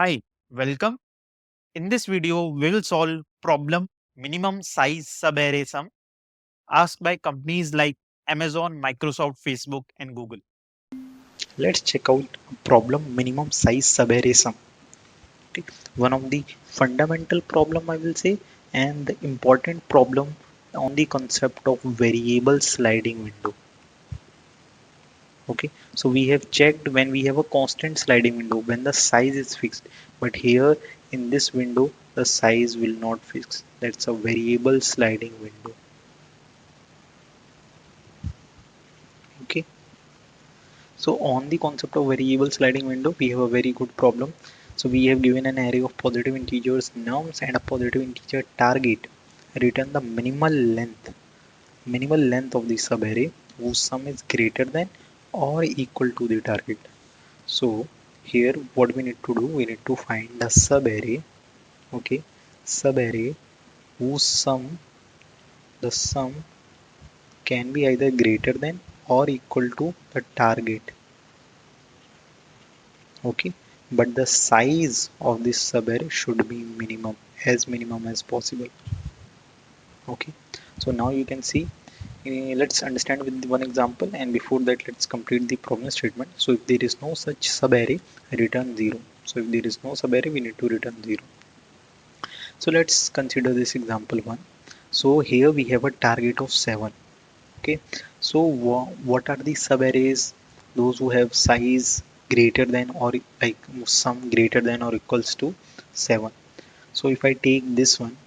Hi, welcome. In this video, we will solve problem minimum size subarray sum asked by companies like Amazon, Microsoft, Facebook, and Google. Let's check out a problem minimum size subarray sum. Okay. One of the fundamental problem I will say and the important problem on the concept of variable sliding window. Okay, so we have checked when we have a constant sliding window when the size is fixed, but here in this window the size will not fix. That's a variable sliding window. Okay, so on the concept of variable sliding window, we have a very good problem. So we have given an array of positive integers nums and a positive integer target. Return the minimal length of the subarray whose sum is greater than or equal to the target. So here what we need to do, we need to find the subarray. Okay, subarray whose the sum can be either greater than or equal to the target. Okay, but the size of this subarray should be minimum as possible. Okay, so now you can see, let's understand with one example, and before that let's complete the problem statement. So if there is no such subarray, return 0. So if there is no subarray, we need to return 0. So let's consider this example 1. So here we have a target of 7. Okay, so what are the subarrays? Those who have size greater than or like sum greater than or equals to 7. So if I take this one,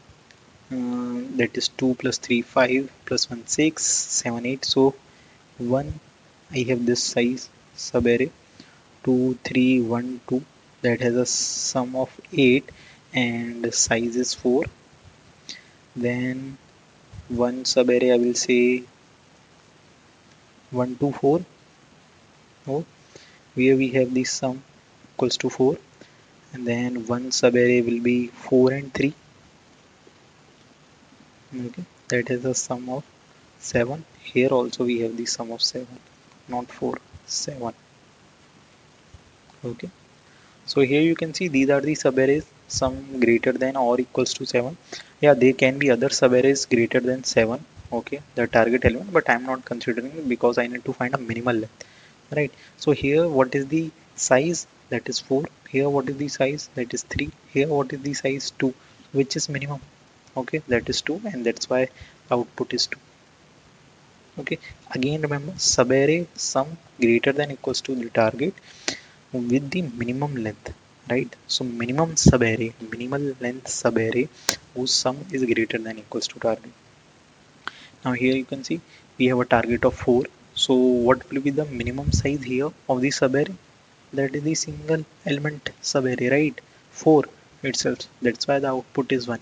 that is 2 plus 3 5 plus 1 6 7 8. So 1, I have this size subarray. 2 3 1 2, that has a sum of 8 and size is 4. Then one subarray I will say 1 to 4. Oh, where we have the sum equals to 4, and then one subarray will be 4 and 3. Okay, that is a sum of 7. Here also we have the sum of 7, not 4, 7. Okay, so here you can see these are the subarrays, sum greater than or equals to 7. Yeah, there can be other subarrays greater than 7. Okay, the target element, but I'm not considering it because I need to find a minimal length, right? So here what is the size? That is 4. Here what is the size? That is 3. Here what is the size? 2. Which is minimum? Okay, that is 2, and that's why output is 2. Okay, again remember subarray sum greater than equals to the target with the minimum length, right? So minimal length subarray whose sum is greater than equals to target. Now here you can see we have a target of 4. So what will be the minimum size here of the subarray? That is the single element subarray, right? 4 itself. That's why the output is 1.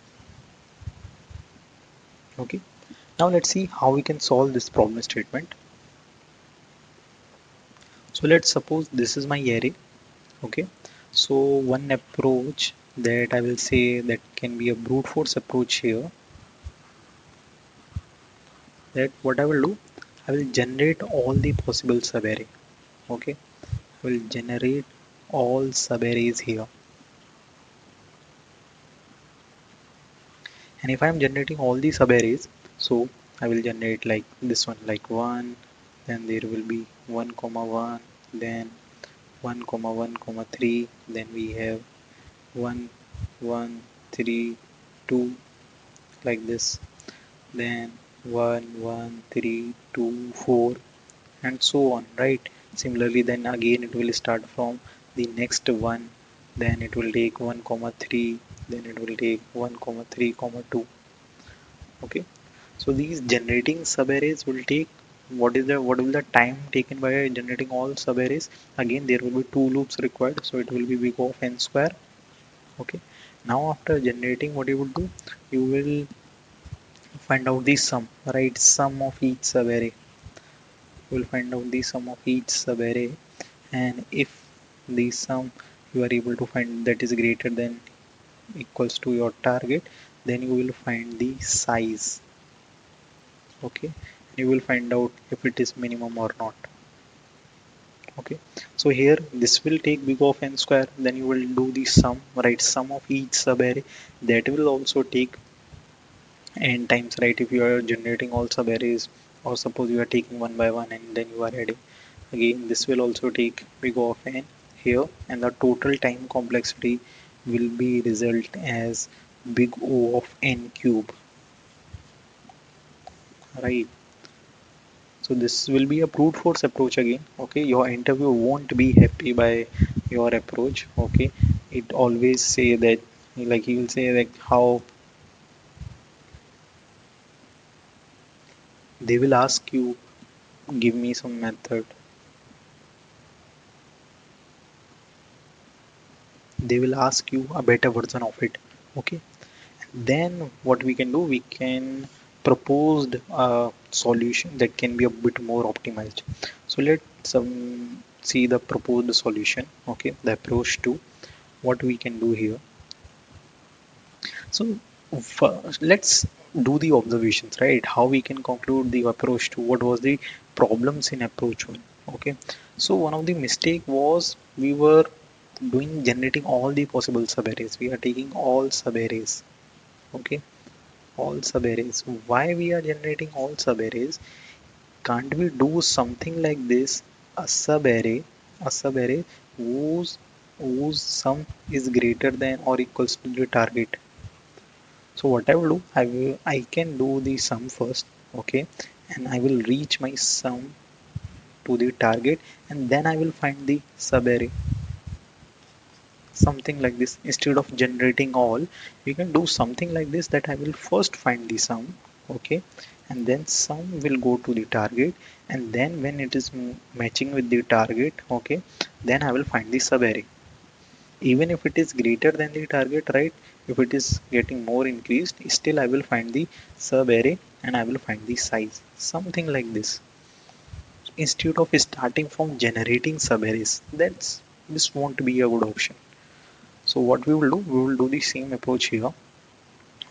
Okay. Now let's see how we can solve this problem statement. So let's suppose this is my array. Okay. So one approach that I will say that can be a brute force approach here, that what I will do, I will generate all the possible subarray. Okay, I will generate all subarrays here, and if I am generating all the subarrays, so I will generate like this one, like 1, then there will be 1 comma 1, then 1 comma 1 comma 3, then we have 1 1 3 2, like this, then 1 1 3 2 4, and so on, right? Similarly, then again it will start from the next one, then it will take 1 comma 3, then it will take 1 comma 3 comma 2. Okay, so these generating subarrays will take, what will the time taken by generating all subarrays? Again there will be two loops required, so it will be big of n square. Okay, now after generating, what you will do, you will find out the sum, right? Sum of each subarray. You will find out the sum of each subarray, and if the sum you are able to find that is greater than equals to your target, then you will find the size. Okay, you will find out if it is minimum or not. Okay, so here this will take big of n square, then you will do the sum, right? Sum of each subarray, that will also take n times, right? If you are generating all subarrays, or suppose you are taking one by one and then you are adding again, this will also take big of n here, and the total time complexity will be result as big O of n cube, right? So this will be a brute force approach again. Okay, your interview won't be happy by your approach. Okay, it always say that, like he will say like how they will ask you, give me some method. They will ask you a better version of it. Okay, then what we can do, we can propose a solution that can be a bit more optimized. So let's see the proposed solution. Okay, the approach to what we can do here. So first, let's do the observations, right? How we can conclude the approach to what was the problems in approach one. Okay, so one of the mistake was we were doing generating all the possible subarrays. We are taking all subarrays. Okay, all subarrays. Why we are generating all subarrays? Can't we do something like this? A subarray, a subarray whose sum is greater than or equals to the target. So what I will do, I can do the sum first, okay, and I will reach my sum to the target, and then I will find the subarray. Something like this. Instead of generating all, we can do something like this, that I will first find the sum, okay, and then sum will go to the target, and then when it is matching with the target, okay, then I will find the subarray. Even if it is greater than the target, right? If it is getting more increased, still I will find the sub array and I will find the size, something like this. Instead of starting from generating sub arrays, that's this won't be a good option. So what we will do, we will do the same approach here.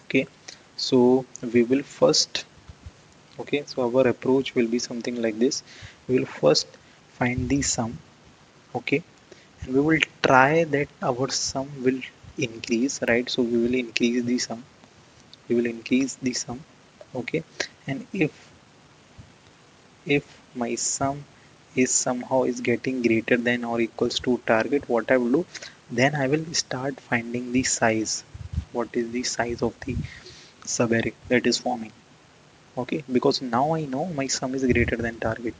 Okay, so we will first, okay, so our approach will be something like this. We will first find the sum, okay, and we will try that our sum will increase, right? So we will increase the sum, we will increase the sum, okay, and if my sum is somehow is getting greater than or equals to target, what I will do, then I will start finding the size. What is the size of the subarray that is forming? Okay, because now I know my sum is greater than target,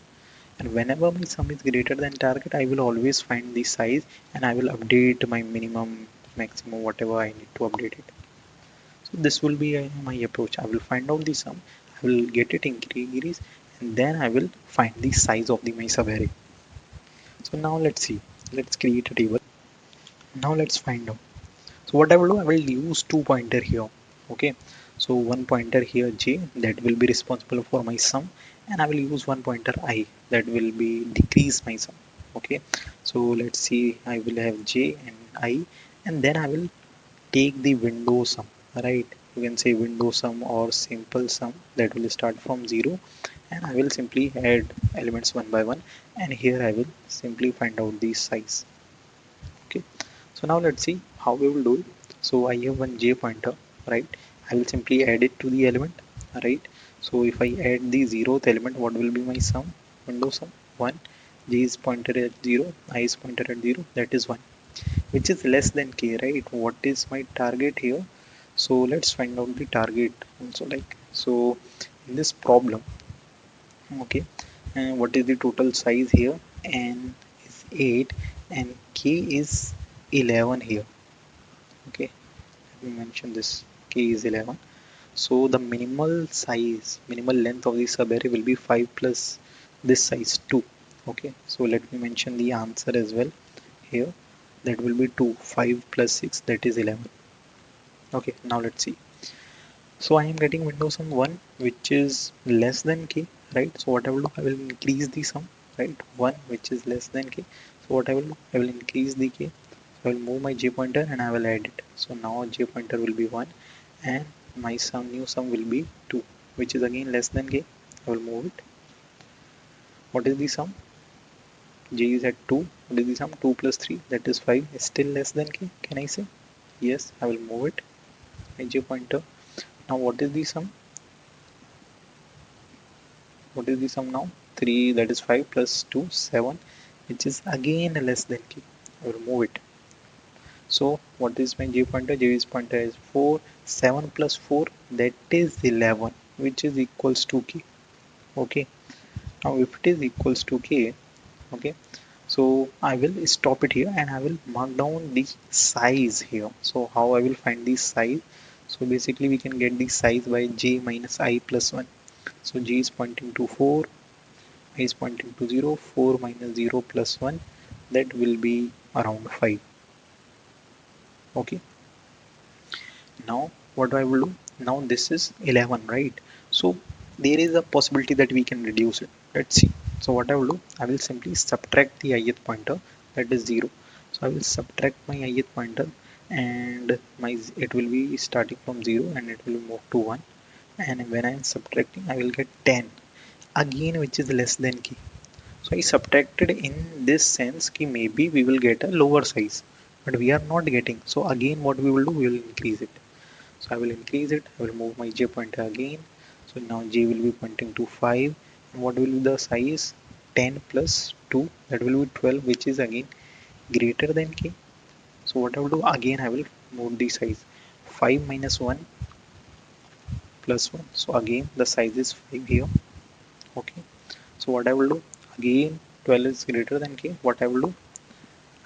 and whenever my sum is greater than target, I will always find the size and I will update my minimum, maximum, whatever I need to update it. So this will be my approach. I will find out the sum, I will get it increase, and then I will find the size of the my subarray. So now let's see, let's create a table. Now let's find out. So what I will do, I will use two pointer here. Okay, so one pointer here j, that will be responsible for my sum, and I will use one pointer I, that will be decrease my sum. Okay, so let's see, I will have j and I, and then I will take the window sum, right? You can say window sum or simple sum, that will start from 0, and I will simply add elements one by one, and here I will simply find out the size. Okay, so now let's see how we will do it. So I have one j pointer, right? I will simply add it to the element, right? So if I add the 0th element, what will be my sum? Window sum 1, j is pointed at 0, I is pointed at 0, that is 1, which is less than k, right? What is my target here? So let's find out the target also. Like, so in this problem, okay, and what is the total size here? N is 8 and k is 11 here. Okay, let me mention this, k is 11. So the minimal size, minimal length of the subarray will be 5 plus this size 2. Okay, so let me mention the answer as well here, that will be 2, 5 plus 6, that is 11. Okay, now let's see. So I am getting window sum 1, which is less than k, right? So what I will do, I will increase the sum, right? 1 which is less than k. So what I will do, I will increase the k. So I will move my j pointer and I will add it. So now j pointer will be 1 and my sum, new sum will be 2, which is again less than k. I will move it. What is the sum? j is at 2. What is the sum? 2 plus 3, that is 5, is still less than k. Can I say? Yes, I will move it, my j pointer. Now what is the sum? What is the sum now? 3, that is 5 plus 2, 7, which is again less than k. I will move it. So what is my j pointer? J pointer is 4. 7 plus 4, that is 11, which is equals to k. Okay. Now if it is equals to k, okay, so I will stop it here and I will mark down the size here. So how I will find the size? So basically we can get the size by j minus I plus 1. So j is pointing to 4, I is pointing to 0, 4 minus 0 plus 1, that will be around 5. Okay. Now what I will do? Now this is 11, right? So there is a possibility that we can reduce it. Let's see. So what I will do? I will simply subtract the ith pointer, that is 0. So I will subtract my ith pointer and my it will be starting from 0 and it will move to 1, and when I am subtracting I will get 10 again, which is less than k. So I subtracted in this sense ki maybe we will get a lower size, but we are not getting. So again what we will do? We will increase it. So I will increase it. I will move my j pointer again. So now j will be pointing to 5. And what will be the size? 10 plus 2, that will be 12, which is again greater than k. So what I will do? Again I will move the size. 5 minus 1 plus 1. So again the size is 5 here. Okay. So what I will do? Again 12 is greater than k. What I will do?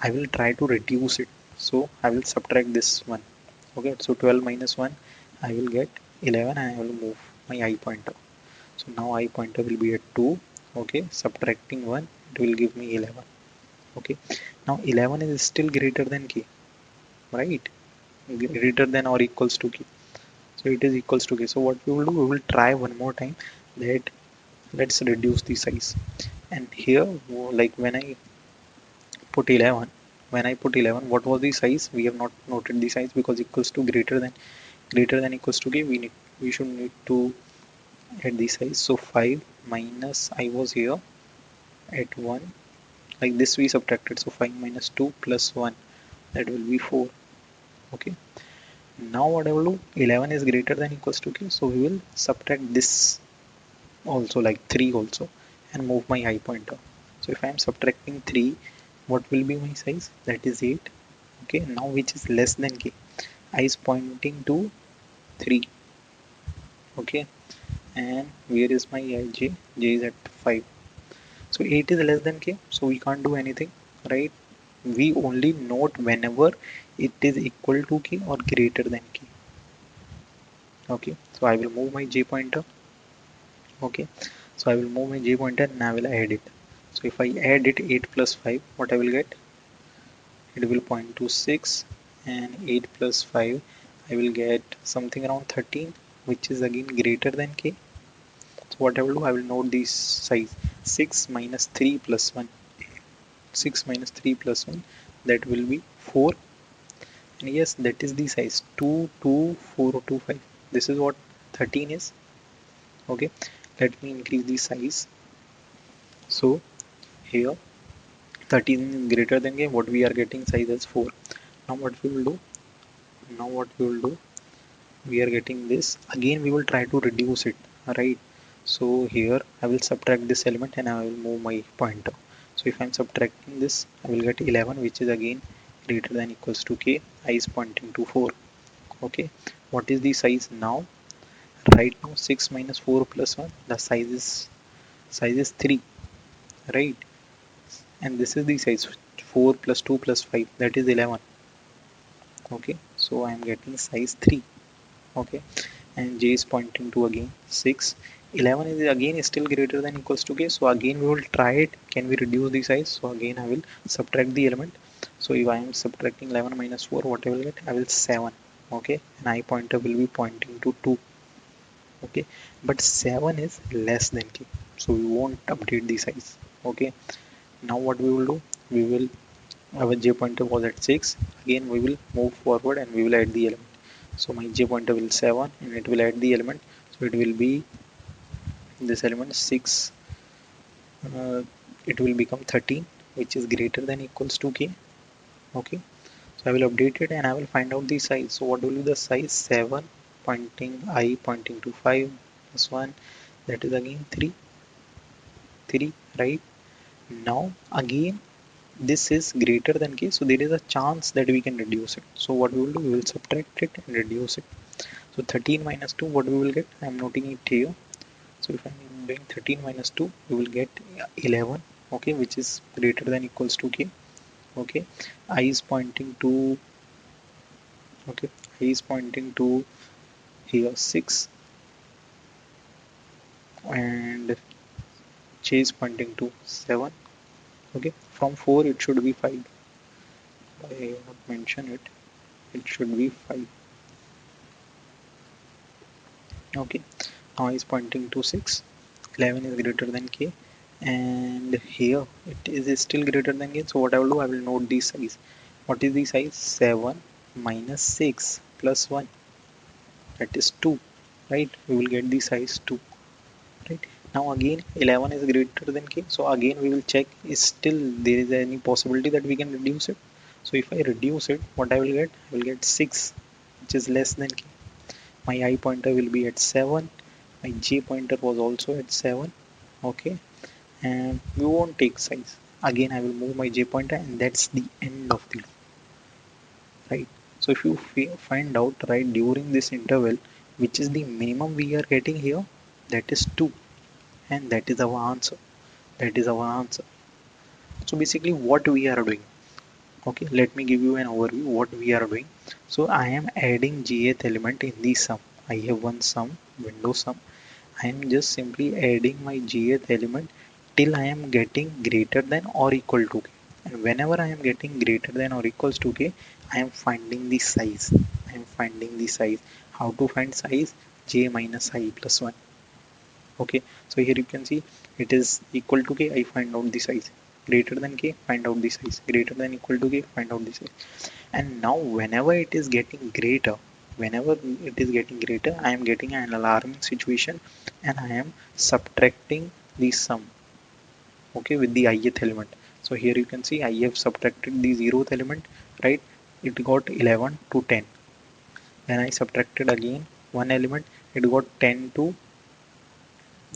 I will try to reduce it. So I will subtract this one. Okay, so 12 minus 1, I will get 11 and I will move my I pointer. So now I pointer will be at 2. Okay, subtracting 1, it will give me 11. Okay, now 11 is still greater than k, right? Greater than or equals to k. So it is equals to k. So what we will do? We will try one more time that let's reduce the size. And here, like put 11, when I put 11, what was the size? We have not noted the size because equals to greater than equals to k. We should need to add the size. So 5 minus I was here at 1, like this we subtracted. So 5 minus 2 plus 1, that will be 4. Okay. Now what I will do? 11 is greater than equals to k. So we will subtract this also, like 3 also, and move my I pointer. So if I am subtracting 3, what will be my size? That is 8. Okay, now which is less than k? I is pointing to 3. Okay, and where is my ij? J is at 5. So 8 is less than k, so we can't do anything, right? We only note whenever it is equal to k or greater than k. Okay, so I will move my j pointer. Okay, so I will move my j pointer and I will add it. So if I add it, 8 plus 5, what I will get? It will point to 6, and 8 plus 5, I will get something around 13, which is again greater than k. So what I will do? I will note this size. 6 minus 3 plus 1. 6 minus 3 plus 1, that will be 4. And yes, that is the size. 2, 2, 4, 2, 5. This is what 13 is. Okay, let me increase the size. So here 13 is greater than k. What we are getting size as 4. Now what we will do? Now what we will do? We are getting this. Again we will try to reduce it, right? So here I will subtract this element and I will move my pointer. So if I'm subtracting this, I will get 11, which is again greater than equals to k. I is pointing to 4. Okay, what is the size now? Right now 6 minus 4 plus 1, the size is 3, right? And this is the size. 4 plus 2 plus 5, that is 11. Okay, so I am getting size 3. Okay, and j is pointing to again 6. 11 is again still greater than equals to k, so again we will try it. Can we reduce the size? So again I will subtract the element. So if I am subtracting 11 minus 4, what I will get? I will 7. Okay, and I pointer will be pointing to 2. Okay, but 7 is less than k, so we won't update the size. Okay, now what we will do? We will Our j pointer was at 6. Again we will move forward and we will add the element. So my j pointer will 7 and it will add the element. So it will be this element 6. uh, it will become 13. which is greater than equals to k. Okay, so I will update it and I will find out the size. So what will be the size? 7 pointing I pointing to 5 plus 1, that is again 3, 3, right? Now again this is greater than k, so there is a chance that we can reduce it. So what we will do, we will subtract it and reduce it. So 13 minus 2, what we will get? I am noting it here. So if I am doing 13 minus 2, we will get 11, okay, which is greater than equals to k. Okay, I is pointing to, okay, I is pointing to here 6 and j is pointing to 7. Okay, from 4 it should be 5. I have not mentioned it, it should be 5. Okay, now is pointing to 6. 11 is greater than k, and here it is still greater than k. So what I will do, I will note the size. What is the size? 7 minus 6 plus 1, that is 2, right? We will get the size 2, right? Now again 11 is greater than k, so again we will check is still there is any possibility that we can reduce it. So if I reduce it, what I will get? I will get 6, which is less than k. My I pointer will be at 7, my j pointer was also at 7. Okay, and we won't take size. Again I will move my j pointer and that's the end of the loop, right? So if you find out right during this interval which is the minimum we are getting here, that is 2, and that is our answer. That is our answer. So basically what we are doing, okay, let me give you an overview what we are doing. So I am adding jth element in the sum. I have one sum, window sum. I am just simply adding my jth element till I am getting greater than or equal to k. And whenever I am getting greater than or equals to k, I am finding the size. I am finding the size. How to find size? J minus I plus 1. Okay, so here you can see it is equal to k, I find out the size. Greater than k, find out the size. Greater than equal to k, find out the size. And now whenever it is getting greater, whenever it is getting greater, I am getting an alarming situation and I am subtracting the sum, okay, with the ith element. So here you can see I have subtracted the 0th element, right? It got 11 to 10. Then I subtracted again one element, it got 10 to,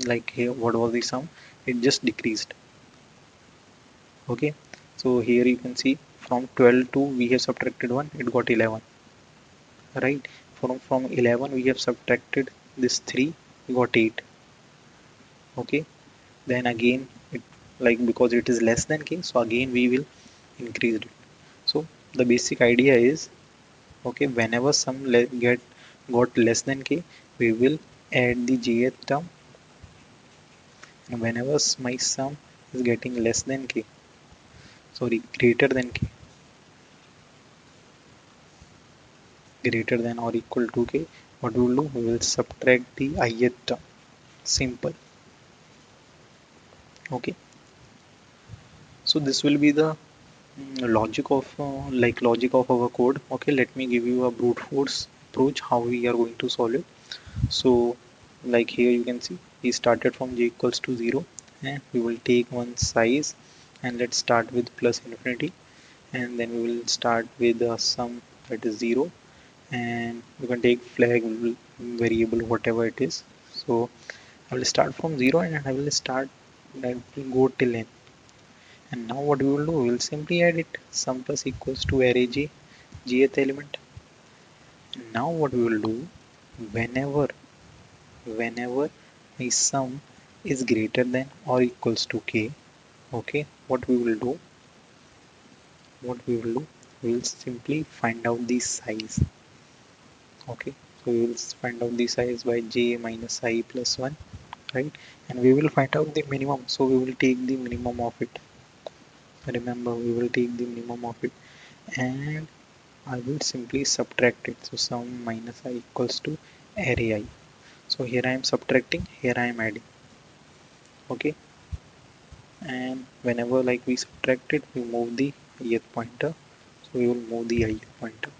like here what was the sum, it just decreased. Okay, so here you can see from 12 to we have subtracted 1, it got 11, right? From 11 we have subtracted this 3, we got 8. Okay, then again it, like because it is less than k, so again we will increase it. So the basic idea is, okay, whenever sum get got less than k, we will add the jth term, and whenever my sum is getting less than k, sorry, greater than k, greater than or equal to k, what we will do, we will subtract the ith term. Simple. Okay, so this will be the logic of logic of our code. Okay, let me give you a brute force approach how we are going to solve it. So like here you can see we started from j equals to 0, and we will take one size, and let's start with plus infinity, and then we will start with a sum that is 0, and you can take flag variable whatever it is. So I will start from 0 and I will start, that will go till n. And now what we will do, we will simply add it, sum plus equals to array j, jth element. And now what we will do, whenever my sum is greater than or equals to k, okay, what we will do, we will simply find out the size. Okay, so we will find out the size by j minus I plus 1, right? And we will find out the minimum, so we will take the minimum of it. Remember, we will take the minimum of it, and I will simply subtract it. So sum minus I equals to array I. So here I am subtracting, here I am adding. Okay, and whenever like we subtract it, we move the ith pointer. So we will move the ith pointer.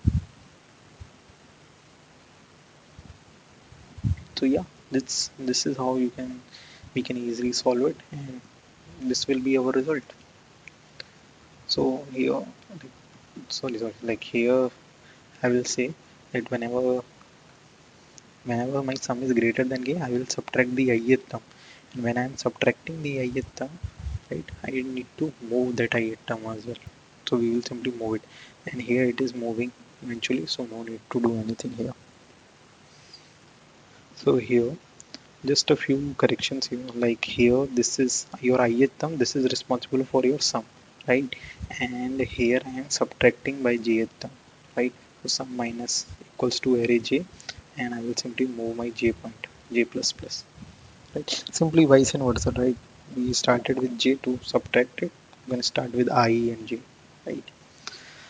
So yeah, this is how we can easily solve it, and this will be our result. So here, sorry, like here I will say that whenever my sum is greater than k, I will subtract the ith term. And when I am subtracting the ith term, right, I need to move that ith term as well. So we will simply move it. And here it is moving eventually, so no need to do anything here. So here, just a few corrections here. Like here, this is your ith term, this is responsible for your sum, right? And here I am subtracting by jth term, right? So sum minus equals to array j, and I will simply move my j point, j plus plus, right? Simply vice and versa, right? We started with j to subtract it. I'm gonna start with I and j, right?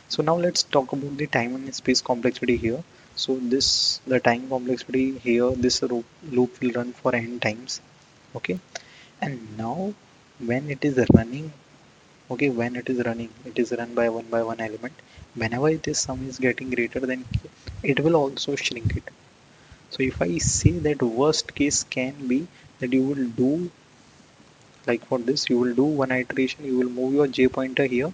So now let's talk about the time and space complexity here. So the time complexity here, this loop will run for n times, okay? And now when it is running, okay, when it is running, it is run by one element. Whenever this sum is getting greater than k, it will also shrink it. So if I say that worst case can be that you will do, like for this, you will do one iteration, you will move your j pointer here,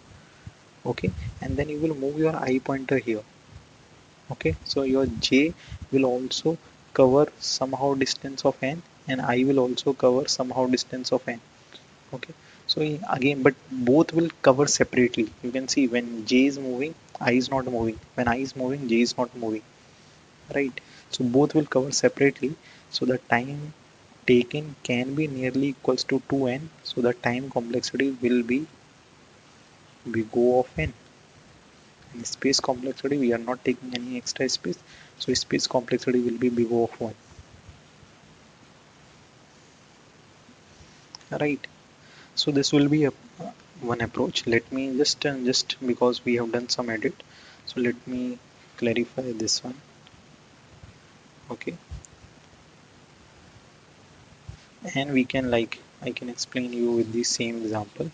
okay, and then you will move your I pointer here, okay. So your j will also cover somehow distance of n, and I will also cover somehow distance of n, okay. So again, but both will cover separately. You can see when j is moving, I is not moving. When I is moving, j is not moving, right? So both will cover separately. So the time taken can be nearly equals to 2n. So the time complexity will be big O of n. In space complexity, we are not taking any extra space, so space complexity will be big O of 1. Right. So this will be one approach. Let me just because we have done some edit, so let me clarify this one. Okay, and we can, like, I can explain you with the same example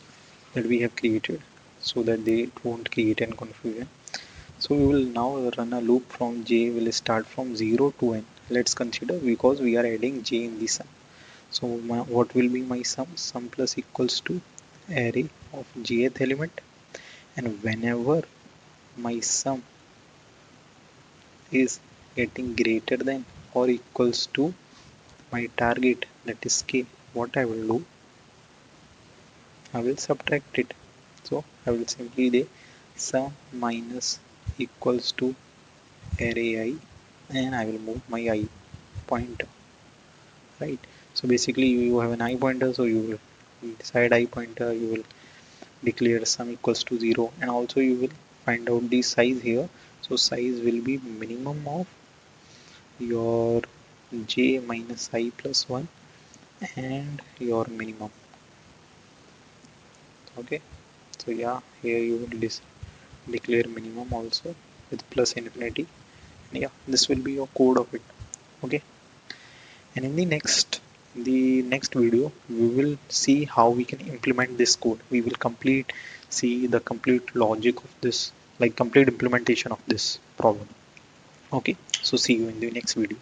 that we have created, so that they won't create any confusion. So we will now run a loop from j will start from 0 to n. Let's consider, because we are adding j in the sum. So what will be my sum? Sum plus equals to array of jth element, and whenever my sum is getting greater than or equals to my target, that is k, what I will do, I will subtract it. So I will simply say sum minus equals to array I, and I will move my I pointer, right? So basically you have an I pointer, so you will inside I pointer you will declare sum equals to 0, and also you will find out the size here. So size will be minimum of your j minus I plus 1 and your minimum, okay. So yeah, here you will declare minimum also with plus infinity, and yeah, this will be your code of it, okay. And in the next video we will see how we can implement this code. We will see the complete logic of this, like complete implementation of this problem, okay. So see you in the next video.